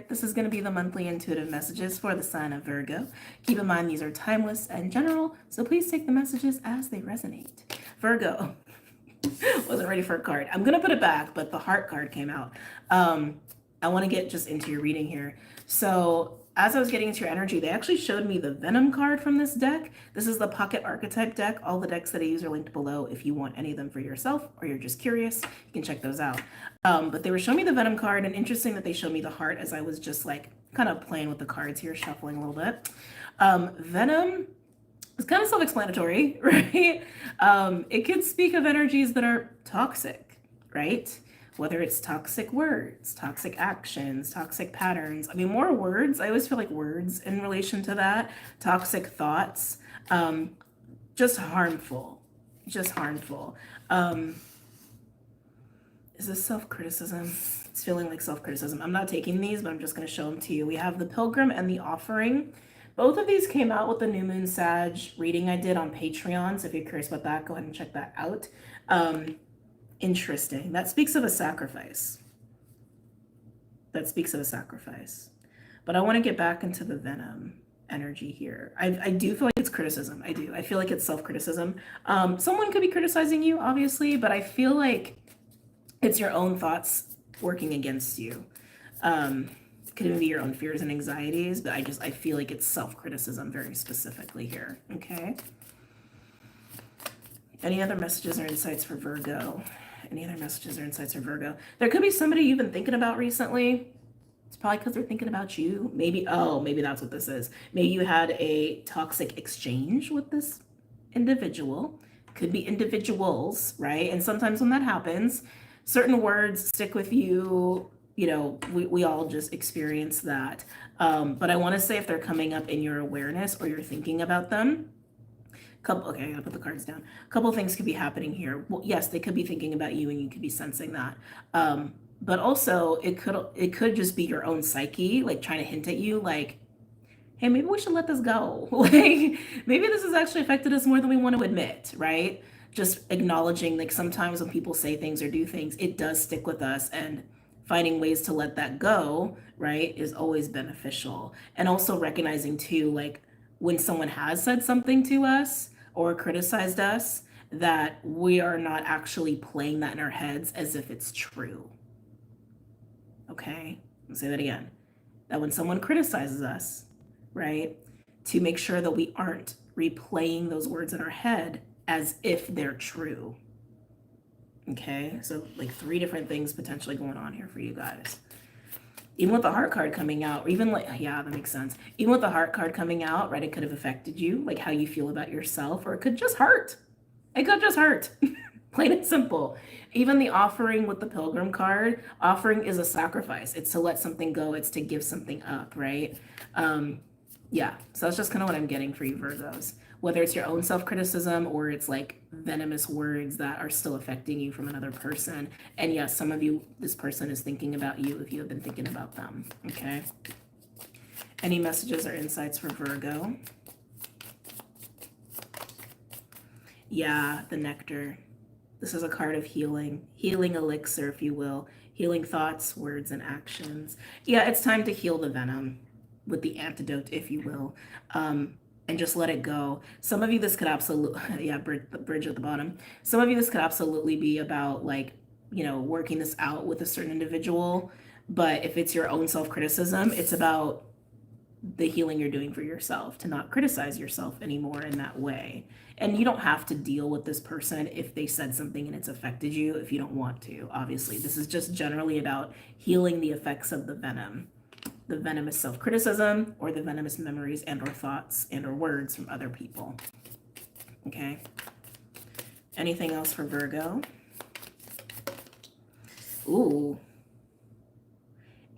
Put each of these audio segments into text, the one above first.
This is going to be the monthly intuitive messages for the sign of Virgo. Keep in mind these are timeless and general, so please take the messages as they resonate. Virgo, wasn't ready for a card. I'm going to put it back, but the heart card came out. I want to get just into your reading here. So as I was getting into your energy, they actually showed me the Venom card from this deck. This is the Pocket Archetype deck. All the decks that I use are linked below. If you want any of them for yourself or you're just curious, you can check those out. But they were showing me the Venom card, and interesting that they showed me the heart as I was just like kind of playing with the cards here, shuffling a little bit. Venom is kind of self-explanatory, right? It could speak of energies that are toxic, right? Whether it's toxic words, toxic actions, toxic patterns. I mean, more words. I always feel like words in relation to that. Toxic thoughts, just harmful, just harmful. Is this self-criticism? It's feeling like self-criticism. I'm not taking these, but I'm just going to show them to you. We have the Pilgrim and the Offering. Both of these came out with the New Moon Sag reading I did on Patreon. So if you're curious about that, go ahead and check that out. Interesting. That speaks of a sacrifice. That speaks of a sacrifice. But I want to get back into the Venom energy here. I do feel like it's criticism. I do. I feel like it's self-criticism. Someone could be criticizing you, obviously, but I feel like it's your own thoughts working against you. It could even be your own fears and anxieties, but I feel like it's self-criticism very specifically here. Okay. Any other messages or insights for Virgo? Any other messages or insights for Virgo? There could be somebody you've been thinking about recently. It's probably because they're thinking about you. Maybe, oh, maybe that's what this is. Maybe you had a toxic exchange with this individual. Could be individuals, right? And sometimes when that happens, certain words stick with you. You know, we all just experience that. But I want to say if they're coming up in your awareness or you're thinking about them, okay, I gotta put the cards down. A couple things could be happening here. Well, yes, they could be thinking about you and you could be sensing that. But also it could just be your own psyche, like trying to hint at you, like, hey, maybe we should let this go. Like, maybe this has actually affected us more than we want to admit, right? Just acknowledging, like, sometimes when people say things or do things, it does stick with us, and finding ways to let that go, right, is always beneficial. And also recognizing too, like, when someone has said something to us or criticized us, that we are not actually playing that in our heads as if it's true. Okay, I'll say that again. That when someone criticizes us, right, to make sure that we aren't replaying those words in our head as if they're true. Okay, so like 3 different things potentially going on here for you guys. Even with the heart card coming out, or even like, yeah, that makes sense. Even with the heart card coming out, right, it could have affected you, like how you feel about yourself, or it could just hurt. It could just hurt. Plain and simple. Even the Offering with the Pilgrim card, offering is a sacrifice. It's to let something go. It's to give something up, right? Yeah, so that's just kind of what I'm getting for you, Virgos. Whether it's your own self-criticism or it's like venomous words that are still affecting you from another person. And yes, some of you, this person is thinking about you if you have been thinking about them, okay? Any messages or insights for Virgo? Yeah, the Nectar. This is a card of healing elixir, if you will. Healing thoughts, words, and actions. Yeah, it's time to heal the venom with the antidote, if you will. And just let it go. Some of you, this could absolutely, yeah, bridge at the bottom. Some of you, this could absolutely be about, like, you know, working this out with a certain individual. But if it's your own self-criticism, it's about the healing you're doing for yourself, to not criticize yourself anymore in that way. And you don't have to deal with this person if they said something and it's affected you if you don't want to, obviously. This is just generally about healing the effects of the venom. The venomous self-criticism or the venomous memories and or thoughts and or words from other people. Okay. Anything else for Virgo? Ooh.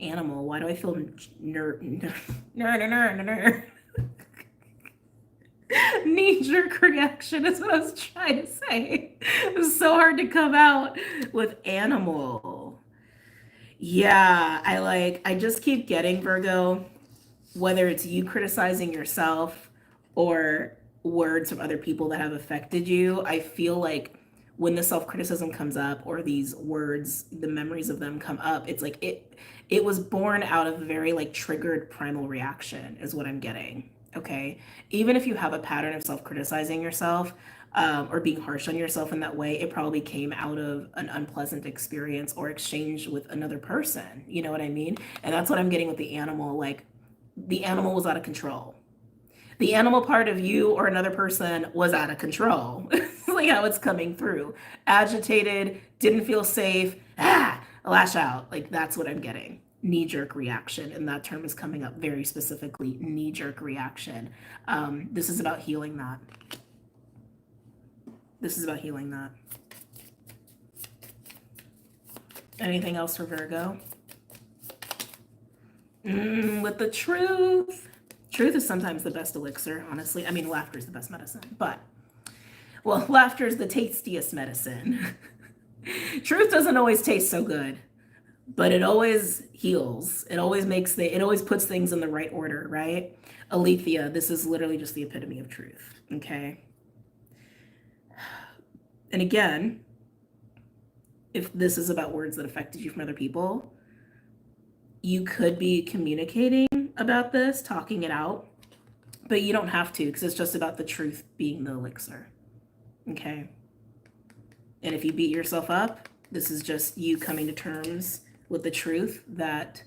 Animal. Why do I feel knee-jerk reaction is what I was trying to say. It was so hard to come out with animal. Yeah, I just keep getting, Virgo, whether it's you criticizing yourself or words from other people that have affected you. I feel like when the self-criticism comes up or these words, the memories of them come up, it's like it was born out of a very like triggered primal reaction is what I'm getting. Okay. Even if you have a pattern of self-criticizing yourself, or being harsh on yourself in that way, it probably came out of an unpleasant experience or exchange with another person. You know what I mean? And that's what I'm getting with the animal. Like, the animal was out of control. The animal part of you or another person was out of control. It's like how it's coming through. Agitated, didn't feel safe, lash out. Like, that's what I'm getting. Knee jerk reaction. And that term is coming up very specifically, knee jerk reaction. This is about healing that. This is about healing that. Anything else for Virgo? With the truth. Truth is sometimes the best elixir, honestly. I mean, laughter is the best medicine, but, well, laughter is the tastiest medicine. Truth doesn't always taste so good, but it always heals. It always it always puts things in the right order, right? Alethea, this is literally just the epitome of truth, okay? And again, if this is about words that affected you from other people, you could be communicating about this, talking it out, but you don't have to, because it's just about the truth being the elixir. Okay. And if you beat yourself up, this is just you coming to terms with the truth that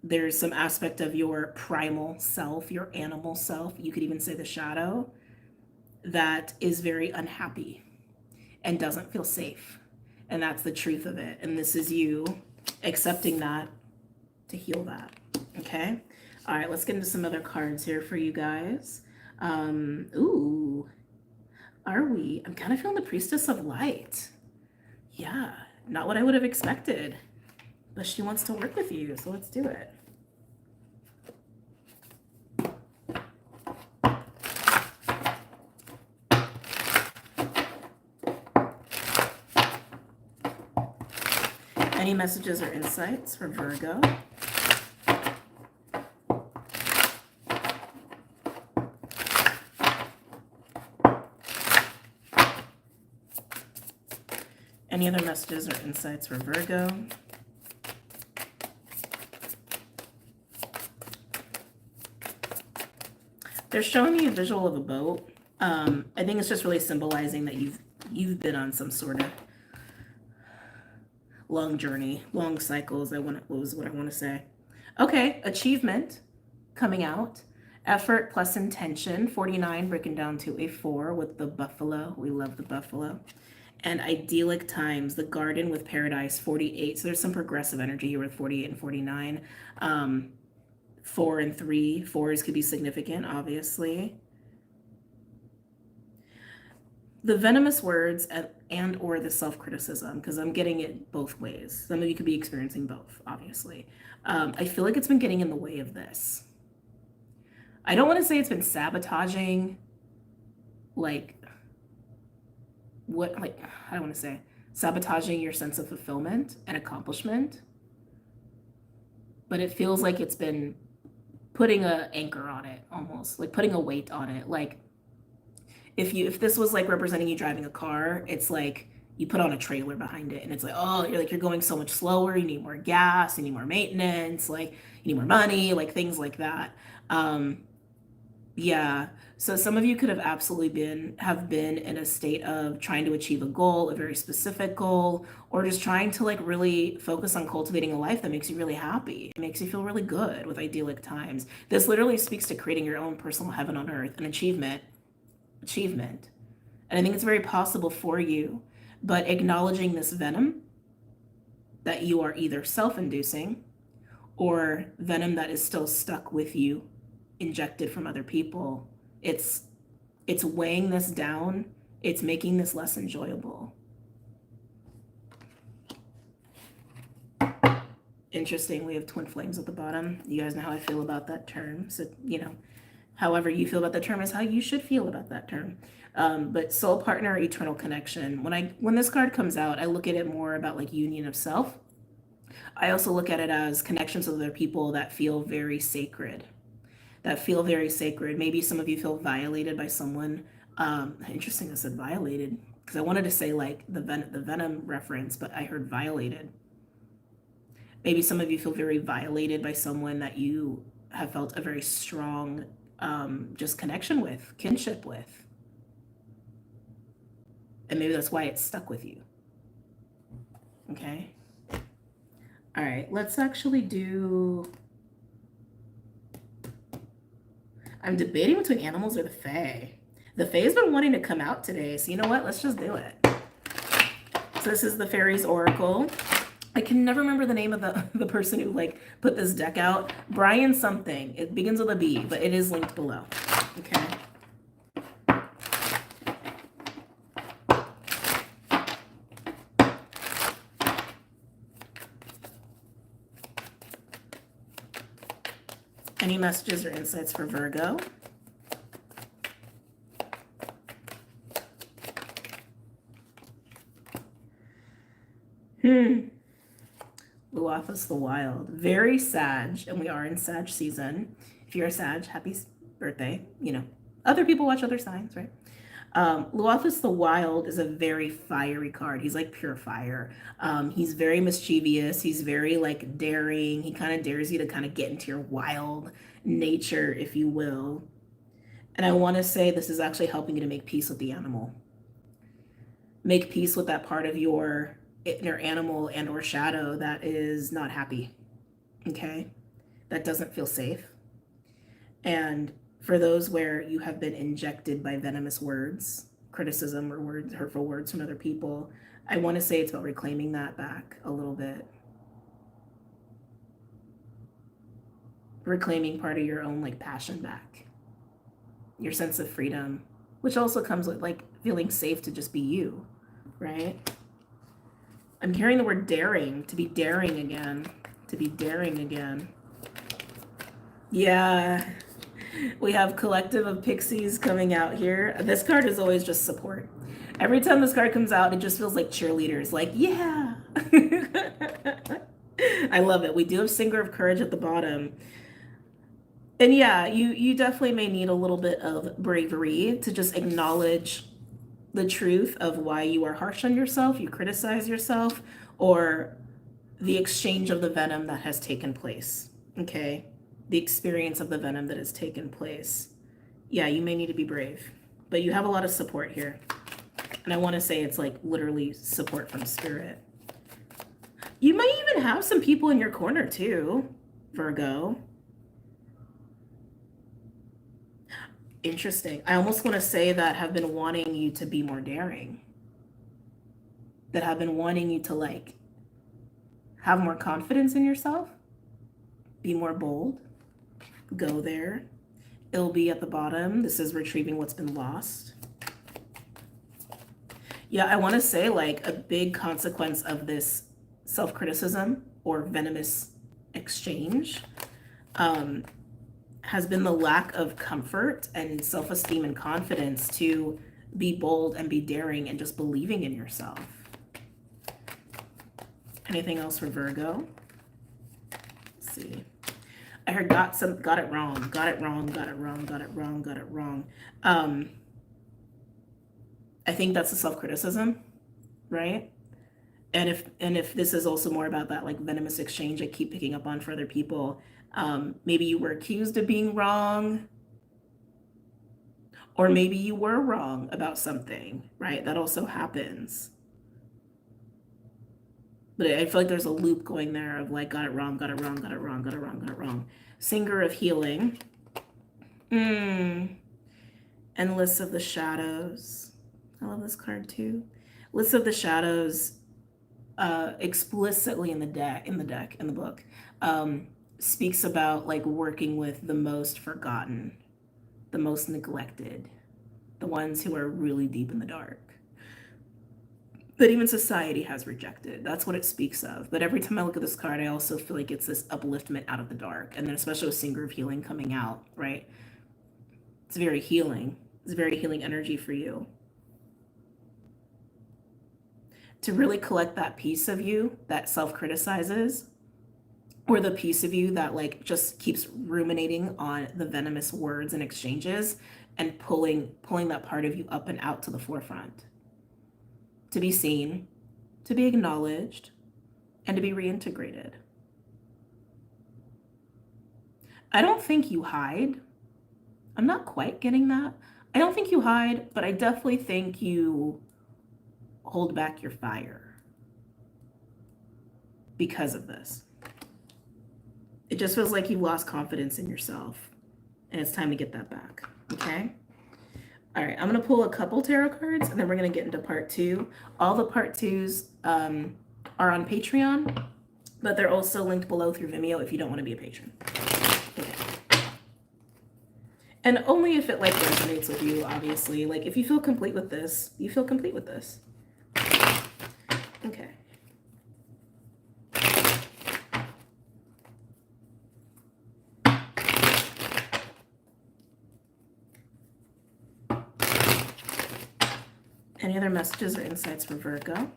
there's some aspect of your primal self, your animal self, you could even say the shadow, that is very unhappy and doesn't feel safe. And that's the truth of it. And this is you accepting that to heal that. Okay. All right, let's get into some other cards here for you guys. Ooh, are we? I'm kind of feeling the Priestess of Light. Yeah, not what I would have expected, but she wants to work with you, so let's do it. Any messages or insights for Virgo? Any other messages or insights for Virgo? They're showing me a visual of a boat. I think it's just really symbolizing that you've been on some sort of long journey, long cycles. What was what I want to say. Okay, achievement coming out. Effort plus intention, 49, breaking down to a 4 with the buffalo. We love the buffalo. And idyllic times, the garden with paradise, 48. So there's some progressive energy here with 48 and 49. 4 and 3. 4s could be significant, obviously. The venomous words and or the self-criticism, because I'm getting it both ways. Some of you could be experiencing both, obviously. I feel like it's been getting in the way of this. I don't want to say it's been sabotaging, I don't want to say sabotaging your sense of fulfillment and accomplishment, but it feels like it's been putting an anchor on it, almost like putting a weight on it. Like if this was like representing you driving a car, it's like you put on a trailer behind it, and it's like, oh, you're going so much slower, you need more gas, you need more maintenance, like you need more money, like things like that. Yeah. So some of you could have absolutely been in a state of trying to achieve a goal, a very specific goal, or just trying to like really focus on cultivating a life that makes you really happy. It makes you feel really good with idyllic times. This literally speaks to creating your own personal heaven on earth, an achievement. And I think it's very possible for you, but acknowledging this venom that you are either self-inducing or venom that is still stuck with you, injected from other people, it's weighing this down. It's making this less enjoyable. Interesting, we have twin flames at the bottom. You guys know how I feel about that term. So, however you feel about that term is how you should feel about that term. But soul partner, eternal connection. When this card comes out, I look at it more about like union of self. I also look at it as connections with other people that feel very sacred. Maybe some of you feel violated by someone. Interesting, I said violated, because I wanted to say like the venom reference, but I heard violated. Maybe some of you feel very violated by someone that you have felt a very strong just connection with, kinship with. And maybe that's why it's stuck with you. Okay. All right, let's actually do... I'm debating between animals or the Fae. The Fae's been wanting to come out today, so you know what? Let's just do it. So this is the Fairies Oracle. I can never remember the name of the person who like put this deck out. Brian something. It begins with a B, but it is linked below. Okay. Any messages or insights for Virgo? Luathus the Wild. Very Sag, and we are in Sag season. If you're a Sag, happy birthday. You know, other people watch other signs, right? Luathus the Wild is a very fiery card. He's like pure fire. He's very mischievous. He's very like daring. He kind of dares you to kind of get into your wild nature, if you will. And I want to say this is actually helping you to make peace with the animal. Make peace with that part of your inner animal and or shadow that is not happy. Okay? That doesn't feel safe. And for those where you have been injected by venomous words, criticism or words, hurtful words from other people, I want to say it's about reclaiming that back a little bit. Reclaiming part of your own like passion back. Your sense of freedom, which also comes with like feeling safe to just be you, right? I'm hearing the word daring, to be daring again, to be daring again. Yeah. We have Collective of Pixies coming out here. This card is always just support. Every time this card comes out, it just feels like cheerleaders. Like, yeah. I love it. We do have Singer of Courage at the bottom. And yeah, you definitely may need a little bit of bravery to just acknowledge the truth of why you are harsh on yourself, you criticize yourself, or the exchange of the venom that has taken place. Okay? The experience of the venom that has taken place. Yeah, you may need to be brave, but you have a lot of support here. And I want to say it's like literally support from spirit. You might even have some people in your corner too, Virgo. Interesting. I almost want to say that have been wanting you to be more daring. That have been wanting you to like have more confidence in yourself. Be more bold. Go there. It'll be at the bottom. This is retrieving what's been lost. Yeah, I want to say like a big consequence of this self-criticism or venomous exchange has been the lack of comfort and self-esteem and confidence to be bold and be daring and just believing in yourself. Anything else for Virgo? Let's see. I heard got it wrong. Got it wrong. Got it wrong. Got it wrong. Got it wrong. I think that's a self-criticism, right? And if this is also more about that like venomous exchange I keep picking up on for other people, maybe you were accused of being wrong, or maybe you were wrong about something, right? That also happens. But I feel like there's a loop going there of like, got it wrong, got it wrong, got it wrong, got it wrong, got it wrong. Singer of Healing. And Lists of the Shadows. I love this card too. Lists of the Shadows, explicitly in the book, speaks about like working with the most forgotten, the most neglected, the ones who are really deep in the dark. That even society has rejected. That's what it speaks of. But every time I look at this card, I also feel like it's this upliftment out of the dark. And then especially with Singer of Healing coming out, right? It's very healing. It's very healing energy for you. To really collect that piece of you that self-criticizes, or the piece of you that like just keeps ruminating on the venomous words and exchanges, and pulling that part of you up and out to the forefront. To be seen, to be acknowledged, and to be reintegrated. I don't think you hide. I'm not quite getting that. I don't think you hide, but I definitely think you hold back your fire because of this. It just feels like you've lost confidence in yourself, and it's time to get that back, okay? All right, I'm going to pull a couple tarot cards, and then we're going to get into part 2. All the part 2s are on Patreon, but they're also linked below through Vimeo if you don't want to be a patron. Okay. And only if it like resonates with you, obviously. Like if you feel complete with this, you feel complete with this. Okay. Any other messages or insights for Virgo?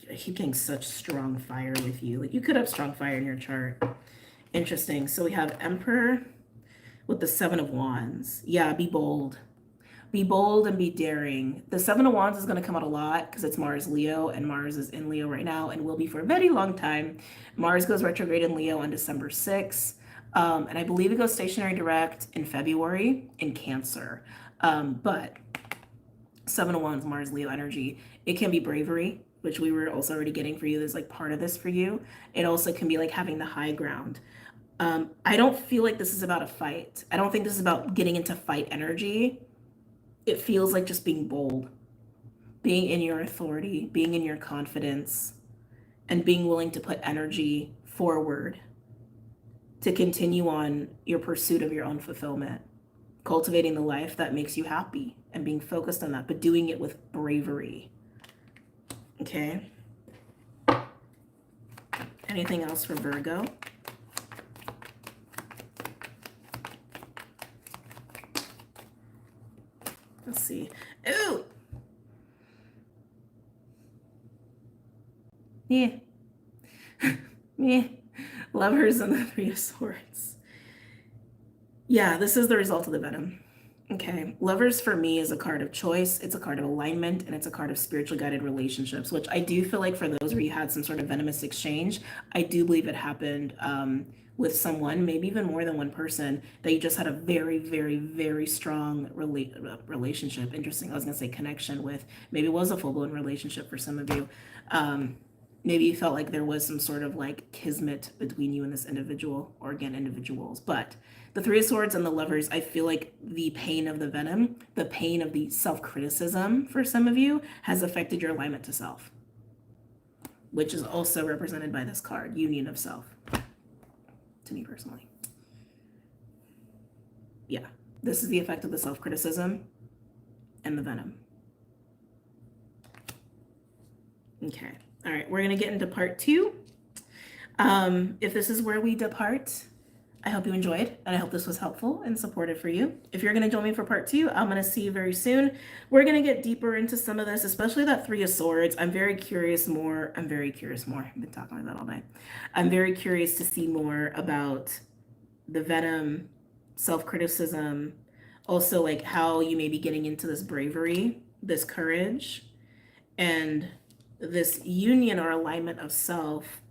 I keep getting such strong fire with you. Like you could have strong fire in your chart. Interesting. So we have Emperor with the 7 of Wands. Yeah, be bold. Be bold and be daring. The 7 of Wands is going to come out a lot because it's Mars Leo, and Mars is in Leo right now and will be for a very long time. Mars goes retrograde in Leo on December 6th. And I believe it goes stationary direct in February in Cancer. But 7 of Wands, Mars, Leo energy, it can be bravery, which we were also already getting for you. There's like part of this for you. It also can be like having the high ground. I don't feel like this is about a fight. I don't think this is about getting into fight energy. It feels like just being bold, being in your authority, being in your confidence, and being willing to put energy forward to continue on your pursuit of your own fulfillment, cultivating the life that makes you happy and being focused on that, but doing it with bravery. Okay. Anything else for Virgo? Let's see. Ooh. Yeah. Yeah. Lovers and the 3 of Swords. Yeah, this is the result of the Venom. Okay, Lovers for me is a card of choice, it's a card of alignment, and it's a card of spiritually guided relationships, which I do feel like for those where you had some sort of venomous exchange, I do believe it happened with someone, maybe even more than one person, that you just had a very, very, very strong relationship. Interesting, I was gonna say connection with, maybe it was a full-blown relationship for some of you. Maybe you felt like there was some sort of like kismet between you and this individual, or again, individuals. But the 3 of Swords and the Lovers, I feel like the pain of the venom, the pain of the self-criticism for some of you has affected your alignment to self, which is also represented by this card, Union of Self, to me personally. Yeah, this is the effect of the self-criticism and the venom. Okay. All right, we're going to get into part 2. If this is where we depart, I hope you enjoyed, and I hope this was helpful and supportive for you. If you're going to join me for part 2, I'm going to see you very soon. We're going to get deeper into some of this, especially that 3 of Swords. I'm very curious more. I've been talking about that all night. I'm very curious to see more about the venom, self-criticism, also like how you may be getting into this bravery, this courage, and this union or alignment of self,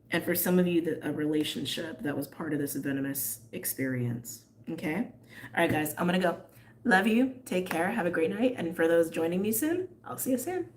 and for some of you, a relationship that was part of this venomous experience. Okay? All right, guys, I'm gonna go. Love you. Take care. Have a great night. And for those joining me soon, I'll see you soon.